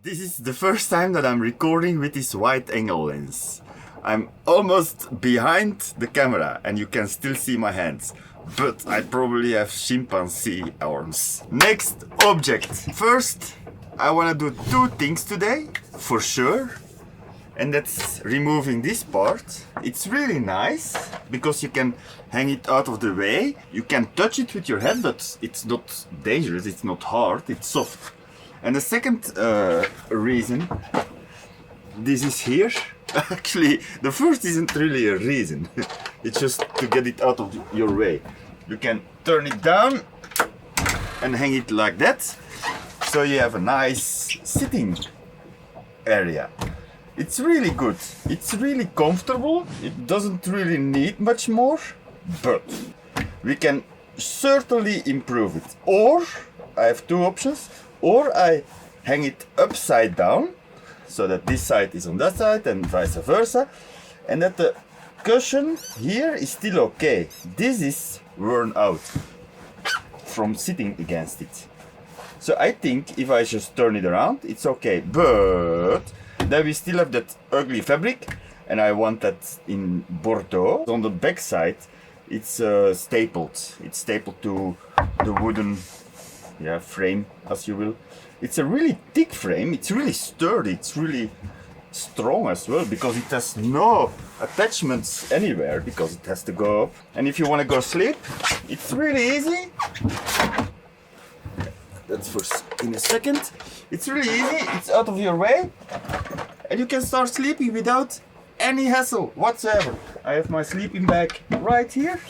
This is the first time that I'm recording with this wide angle lens. I'm almost behind the camera and you can still see my hands, but I probably have chimpanzee arms. Next object. First, I want to do two things today, for sure. And that's removing this part. It's really nice because you can hang it out of the way. You can touch it with your hand, but it's not dangerous, it's not hard, it's soft. And the second reason, this is here. Actually, the first isn't really a reason. It's just to get it out of your way. You can turn it down and hang it like that. So you have a nice sitting area. It's really good. It's really comfortable. It doesn't really need much more, but we can certainly improve it. Or I have two options. Or I hang it upside down, so that this side is on that side and vice versa, and that the cushion here is still okay. This is worn out from sitting against it. So I think if I just turn it around, it's okay, but then we still have that ugly fabric, and I want that in Bordeaux. On the back side, it's stapled. It's stapled to the wooden frame, as you will. It's a really thick frame, it's really sturdy, it's really strong as well, because it has no attachments anywhere, because it has to go up. And if you want to go sleep, it's really easy. That's for in a second. It's really easy, it's out of your way, and you can start sleeping without any hassle whatsoever. I have my sleeping bag right here,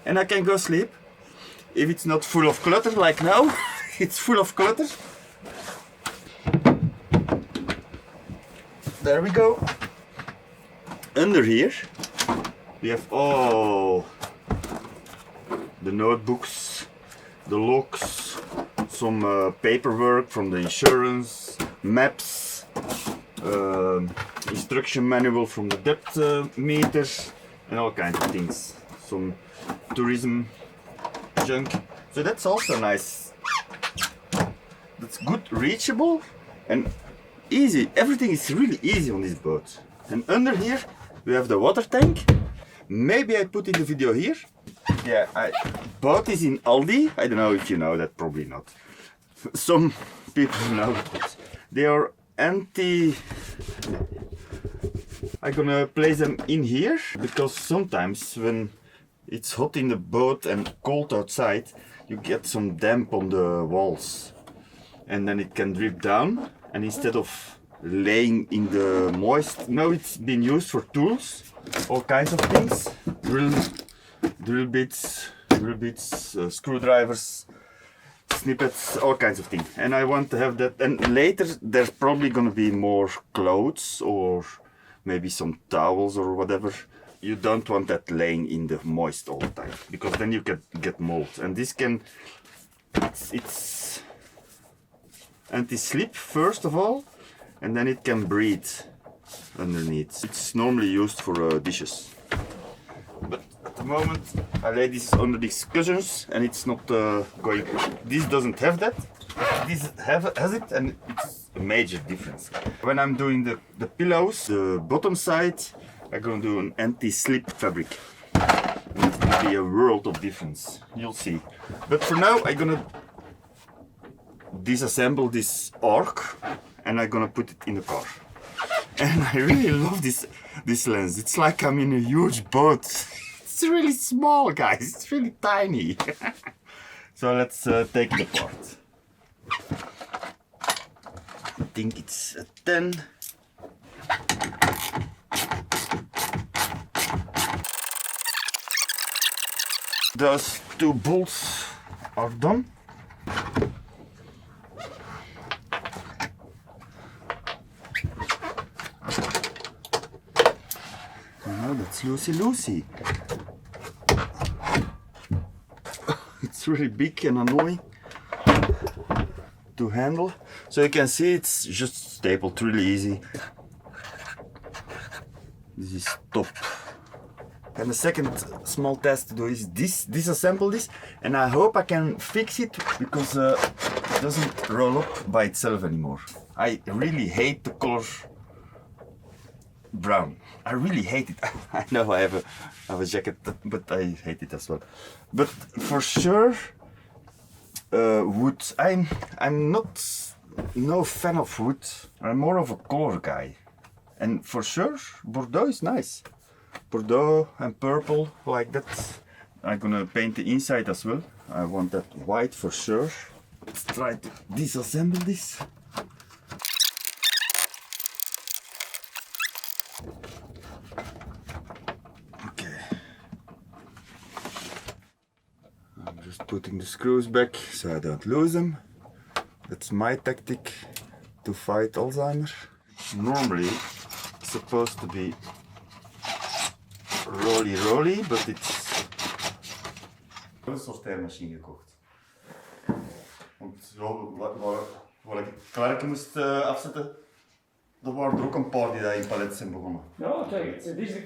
and I can go sleep. If it's not full of clutter like now, it's full of clutter. There we go. Under here, we have all the notebooks, the logs, some paperwork from the insurance, maps, instruction manual from the debt meters, and all kinds of things. Some tourism junk. So that's also nice. That's good, reachable and easy. Everything is really easy on this boat. And under here we have the water tank. Maybe I put in the video here. Yeah, I bought this in Aldi. I don't know if you know that, probably not. Some people know it. They are anti. I'm gonna place them in here because sometimes when it's hot in the boat and cold outside, you get some damp on the walls and then it can drip down, and instead of laying in the moist, now it's been used for tools, all kinds of things, drill bits, screwdrivers, snippets, all kinds of things. And I want to have that, and later there's probably gonna be more clothes or maybe some towels or whatever. You don't want that laying in the moist all the time, because then you get mold. And this can, it's anti-slip first of all, and then it can breathe underneath. It's normally used for dishes. But at the moment I lay this under these cushions and it's not going. This doesn't have that. This has it, and it's a major difference. When I'm doing the pillows, the bottom side, I'm gonna do an anti-slip fabric. It's gonna be a world of difference. You'll see. But for now, I'm gonna disassemble this arc and I'm gonna put it in the car. And I really love this lens. It's like I'm in a huge boat. It's really small, guys. It's really tiny. So let's take it apart. I think it's a 10. Those two bolts are done. Now that's loosey. It's really big and annoying to handle. So you can see it's just stapled really easy. This is top. And the second small test to do is disassemble this, and I hope I can fix it, because doesn't roll up by itself anymore. I really hate the color brown. I really hate it. I know I have a jacket, but I hate it as well. But for sure, wood. I'm not no fan of wood. I'm more of a color guy. And for sure, Bordeaux is nice. Bordeaux and purple like that. I'm gonna paint the inside as well. I want that white for sure. Let's try to disassemble this. Okay. I'm just putting the screws back so I don't lose them. That's my tactic to fight Alzheimer. Normally it's supposed to be rolly, but it's een sorteermachine gekocht. Want waar ik het klerken moest afzetten, er waren er ook een paar die daar in palet zijn begonnen. Ja, kijk, dit is de